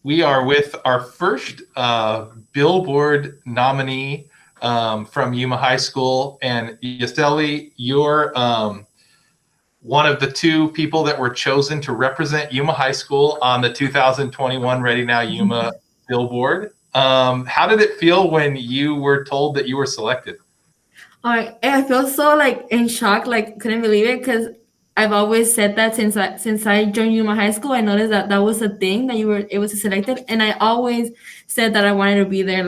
we are with our first Billboard nominee from Yuma High School. And Yethzly, you're one of the two people that were chosen to represent Yuma High School on the 2021 Ready Now Yuma Billboard. How did it feel when you were told that you were selected? I feel so like in shock, like couldn't believe it, because I've always said that since I joined Yuma High School. I noticed that that was a thing that you were able to select it, and I always said that I wanted to be there.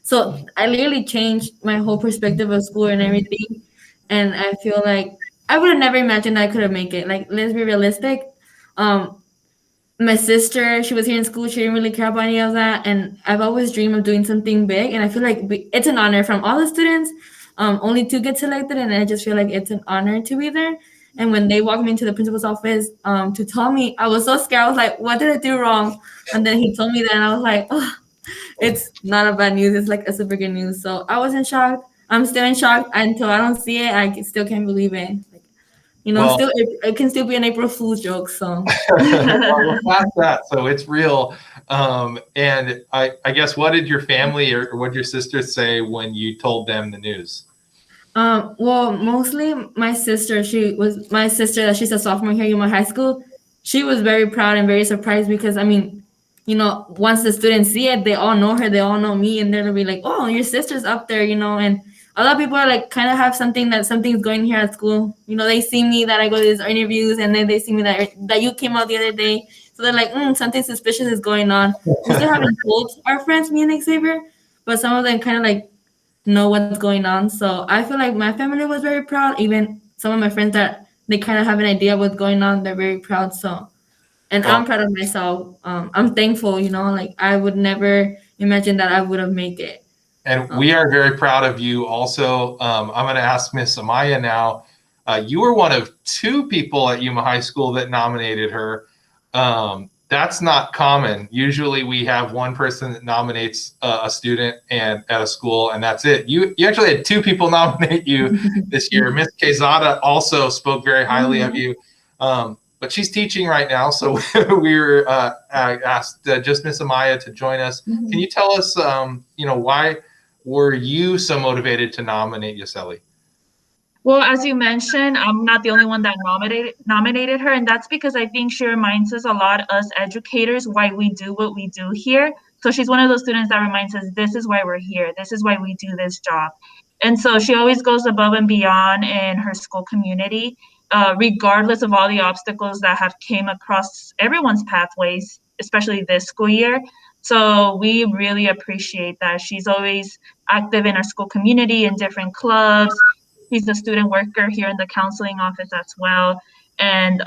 So I literally changed my whole perspective of school and everything, and I feel like I would have never imagined I could have made it. Like, let's be realistic. Um, my sister, she was here in school. She didn't really care about any of that, and I've always dreamed of doing something big. And I feel like it's an honor from all the students. Only two get selected, and I just feel like it's an honor to be there. And when they walked me into the principal's office to tell me, I was so scared. I was like, "What did I do wrong?" And then he told me that, and I was like, "Oh, it's not a bad news. It's like a super good news." So I was in shock. I'm still in shock until I don't see it. Still can't believe it. Well, Still it can still be an April Fool's joke. So we're past that, so it's real. And I guess, what did your family or what did your sister say when you told them the news? Well, mostly my sister. She's a sophomore here at Yuma High School. She was very proud and very surprised because, I mean, once the students see it, they all know her, they all know me, and they're gonna be like, "Oh, your sister's up there," and a lot of people are like, kind of have something's going here at school. They see me that I go to these interviews, and then they see me that you came out the other day, so they're like, something suspicious is going on. We still haven't told our friends, me and Xavier, but some of them kind of like know what's going on. So I feel like my family was very proud. Even some of my friends that they kind of have an idea what's going on, they're very proud. So, and I'm proud of myself. I'm thankful. Like I would never imagine that I would have made it. And we are very proud of you also. I'm going to ask Miss Amaya now. You were one of two people at Yuma High School that nominated her. That's not common. Usually we have one person that nominates a student and at a school, and that's it. You actually had two people nominate you this year. Miss Quezada also spoke very highly of you. But she's teaching right now, so we were asked just Miss Amaya to join us. Can you tell us, why were you so motivated to nominate Yethzly? Well, as you mentioned, I'm not the only one that nominated her, and that's because I think she reminds us a lot, us educators, why we do what we do here. So she's one of those students that reminds us, this is why we're here. This is why we do this job. And so she always goes above and beyond in her school community, regardless of all the obstacles that have came across everyone's pathways, especially this school year. So we really appreciate that. She's always active in our school community in different clubs. She's a student worker here in the counseling office as well. And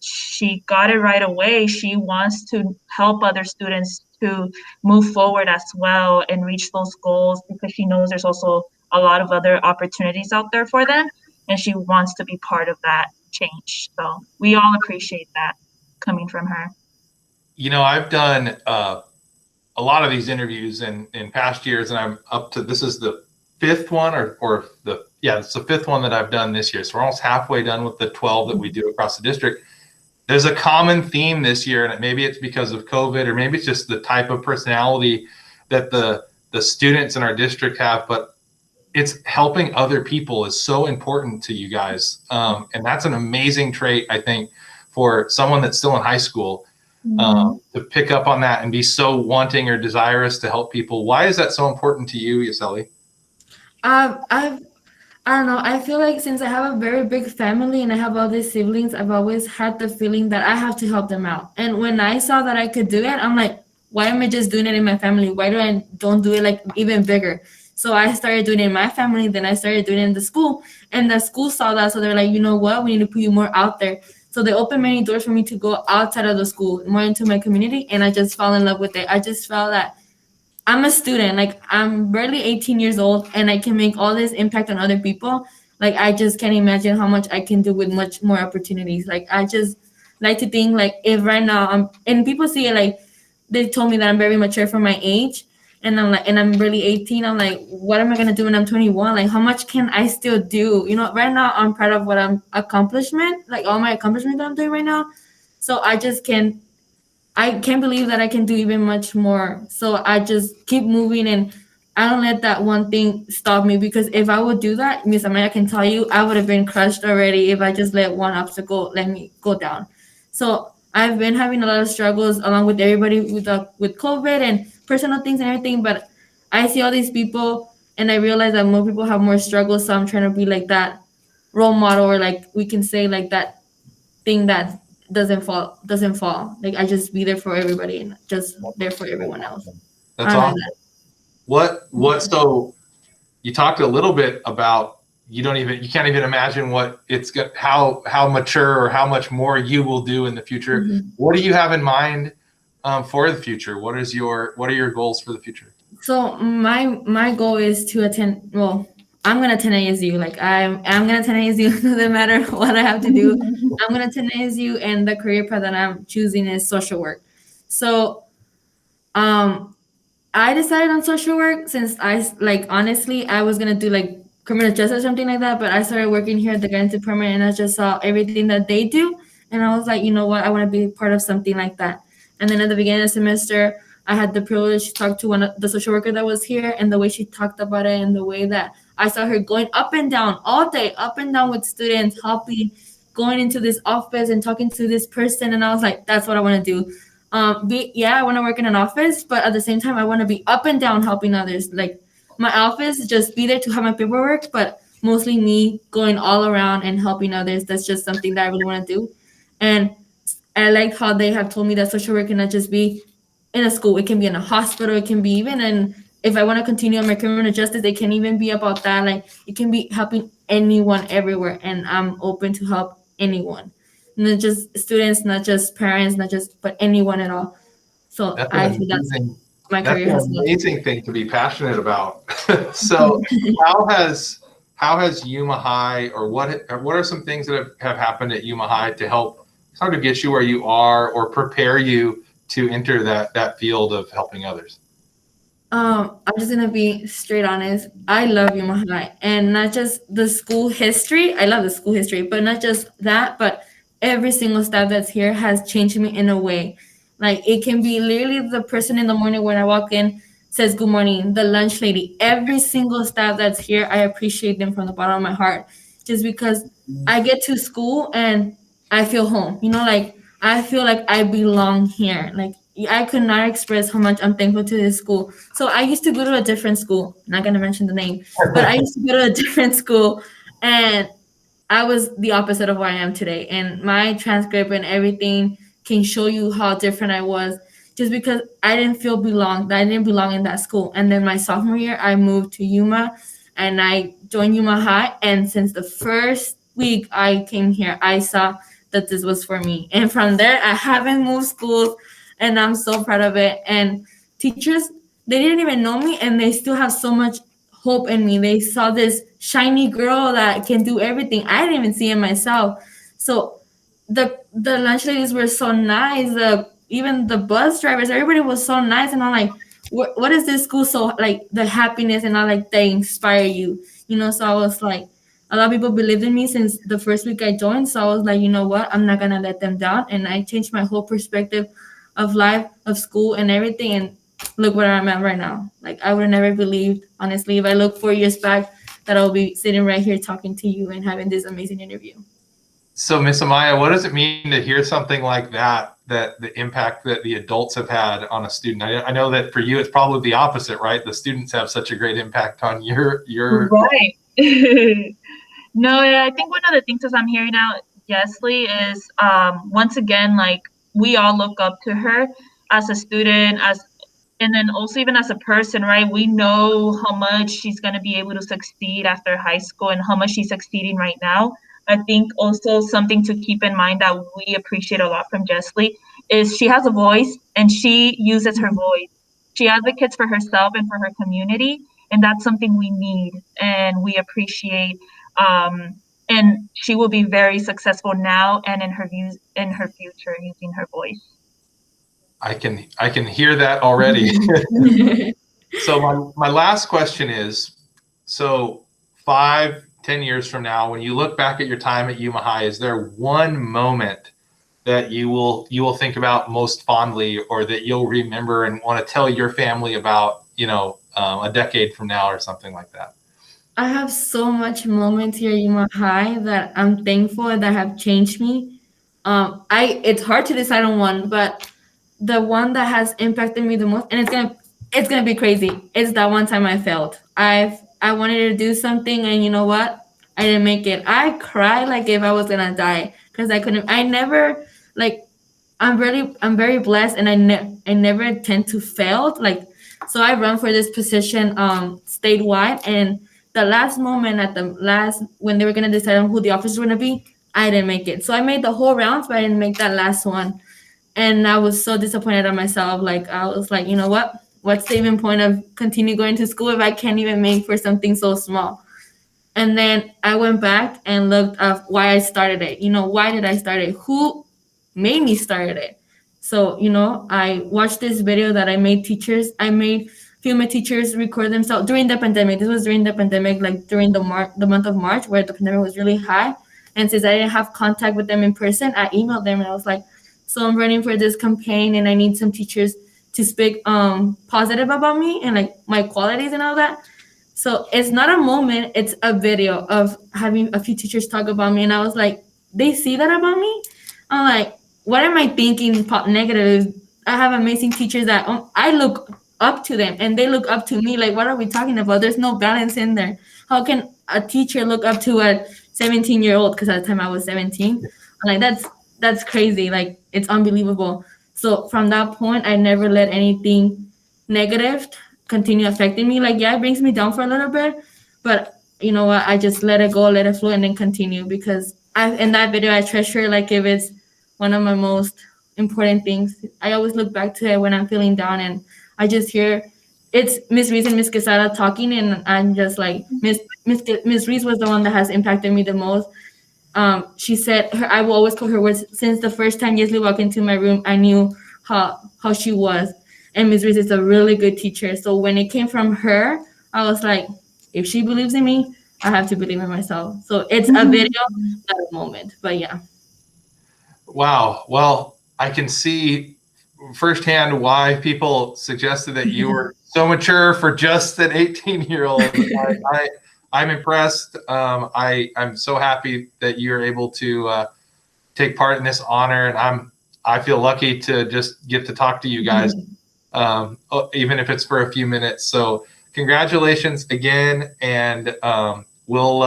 she got it right away. She wants to help other students to move forward as well and reach those goals, because she knows there's also a lot of other opportunities out there for them. And she wants to be part of that change. So we all appreciate that coming from her. I've done a lot of these interviews in past years, and I'm up to, this is the fifth one it's the fifth one that I've done this year. So we're almost halfway done with the 12 that we do across the district. There's a common theme this year, and maybe it's because of COVID, or maybe it's just the type of personality that the students in our district have, but it's helping other people is so important to you guys. And that's an amazing trait, I think, for someone that's still in high school, to pick up on that and be so wanting or desirous to help people. Why is that so important to you, Yethzly? I don't know. I feel like since I have a very big family and I have all these siblings, I've always had the feeling that I have to help them out. And when I saw that I could do it, I'm like, why am I just doing it in my family? Why don't do it like even bigger? So I started doing it in my family. Then I started doing it in the school, and the school saw that. So they're like, you know what? We need to put you more out there. So they opened many doors for me to go outside of the school, more into my community. And I just fell in love with it. I just felt that I'm a student, like I'm barely 18 years old, and I can make all this impact on other people. Like I just can't imagine how much I can do with much more opportunities. Like I just like to think like if right now and people see it, like they told me that I'm very mature for my age, and I'm really 18. I'm like, what am I gonna do when I'm 21? Like how much can I still do? Right now I'm proud of what I'm accomplishment, like all my accomplishments that I'm doing right now. So I just can't I can't believe that I can do even much more. So I just keep moving, and I don't let that one thing stop me, because if I would do that, Miss Amaya, I can tell you, I would have been crushed already if I just let one obstacle let me go down. So I've been having a lot of struggles along with everybody with COVID and personal things and everything, but I see all these people and I realize that more people have more struggles. So I'm trying to be like that role model, or like we can say like that thing that doesn't fall. Like I just be there for everybody and just there for everyone else. That's I like awesome. that. So you talked a little bit about you can't even imagine how mature or how much more you will do in the future. Mhm. What do you have in mind for the future? What are your goals for the future? So my goal is to attend. Well, I'm gonna attend ASU. Like I'm gonna attend ASU no matter what I have to do. I'm gonna attend ASU, and the career path that I'm choosing is social work. So um I decided on social work since honestly I was gonna do like criminal justice or something like that, but I started working here at the guidance department and I just saw everything that they do, and I was like, you know what, I want to be part of something like that. And then at the beginning of the semester, I had the privilege to talk to one of the social worker that was here, and the way she talked about it and the way that I saw her going up and down all day, up and down with students, helping, going into this office and talking to this person, and I was like, that's what I want to do. I want to work in an office, but at the same time, I want to be up and down helping others. Like my office, just be there to have my paperwork, but mostly me going all around and helping others. That's just something that I really want to do. And I like how they have told me that social work cannot just be in a school. It can be in a hospital. It can be even in, if I want to continue on my criminal justice, it can even be about that. Like it can be helping anyone everywhere. And I'm open to help anyone, not just students, not just parents, not just, but anyone at all. So That's I an think that's amazing, my that's career an has been. amazing thing to be passionate about. So how has Yuma High, or what are some things that have happened at Yuma High to help sort of get you where you are or prepare you to enter that field of helping others? I'm just gonna be straight honest. I love Yuma High, and not just the school history. I love the school history, but not just that. But every single staff that's here has changed me in a way. Like it can be literally the person in the morning when I walk in says good morning, the lunch lady. Every single staff that's here, I appreciate them from the bottom of my heart, just because I get to school and I feel home. Like I feel like I belong here. Like I could not express how much I'm thankful to this school. So I used to go to a different school. I'm not gonna mention the name, but I used to go to a different school, and I was the opposite of where I am today. And my transcript and everything can show you how different I was, just because I didn't feel belong. I didn't belong in that school. And then my sophomore year, I moved to Yuma, and I joined Yuma High. And since the first week I came here, I saw that this was for me. And from there, I haven't moved schools, and I'm so proud of it. And teachers, they didn't even know me, and they still have so much hope in me. They saw this shiny girl that can do everything. I didn't even see it myself. So the lunch ladies were so nice. Even the bus drivers, everybody was so nice. And I'm like, what is this school? So like the happiness and all, like they inspire you. So I was like, a lot of people believed in me since the first week I joined. So I was like, you know what? I'm not gonna let them down. And I changed my whole perspective of life, of school, and everything. And look where I'm at right now. Like I would have never believed, honestly, if I look 4 years back, that I'll be sitting right here talking to you and having this amazing interview. So Miss Amaya, what does it mean to hear something like that the impact that the adults have had on a student? I know that for you, it's probably the opposite, right? The students have such a great impact on your. Right. No, I think one of the things as I'm hearing out Yethzly is once again, like we all look up to her as a student, and then also even as a person, right? We know how much she's going to be able to succeed after high school and how much she's succeeding right now. I think also something to keep in mind that we appreciate a lot from Yethzly is she has a voice and she uses her voice. She advocates for herself and for her community, and that's something we need and we appreciate. And she will be very successful now and in her future using her voice. I can hear that already. So my last question is, so 5-10 years from now, when you look back at your time at Yuma High, is there one moment that you will think about most fondly, or that you'll remember and want to tell your family about, a decade from now or something like that? I have so much moments here at Yuma High that I'm thankful that have changed me. It's hard to decide on one, but the one that has impacted me the most, and it's gonna be crazy. It's that one time I failed. I wanted to do something, and you know what? I didn't make it. I cried like if I was gonna die because I couldn't. I never like. I'm very blessed, and I never tend to fail. Like, so I run for this position statewide, and the last moment at the last when they were gonna decide on who the officers were gonna be, I didn't make it. So I made the whole rounds, but I didn't make that last one. And I was so disappointed at myself. Like, I was like, you know what? What's the even point of continue going to school if I can't even make for something so small? And then I went back and looked up why I started it. Why did I start it? Who made me start it? So, I watched this video that I made female teachers record themselves during the pandemic. This was during the pandemic, like during the month of March, where the pandemic was really high. And since I didn't have contact with them in person, I emailed them and I was like, so I'm running for this campaign and I need some teachers to speak positive about me and like my qualities and all that. So it's not a moment, it's a video of having a few teachers talk about me. And I was like, they see that about me? I'm like, what am I thinking negative? I have amazing teachers that I look up to them and they look up to me. Like, what are we talking about? There's no balance in there. How can a teacher look up to a 17-year-old? Because at the time I was 17. I'm like, that's crazy. Like, it's unbelievable. So from that point, I never let anything negative continue affecting me. Like, yeah, it brings me down for a little bit, but you know what? I just let it go, let it flow, and then continue, because in that video, I treasure like if it's one of my most important things. I always look back to it when I'm feeling down, and I just hear it's Miss Reese and Miss Quesada talking, and I'm just like, Miss Reese was the one that has impacted me the most. She said, I will always call her words, since the first time Yethzly walked into my room, I knew how she was. And Ms. Reese is a really good teacher. So when it came from her, I was like, if she believes in me, I have to believe in myself. So it's a video, not a moment, but yeah. Wow. Well, I can see firsthand why people suggested that you were so mature for just an 18-year-old. I'm impressed. I'm so happy that you're able to take part in this honor, and I feel lucky to just get to talk to you guys, even if it's for a few minutes. So congratulations again, and we'll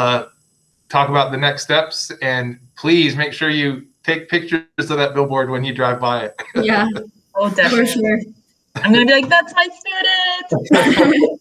talk about the next steps. And please make sure you take pictures of that billboard when you drive by it. Yeah, Oh, definitely. for sure. I'm gonna be like, that's my student.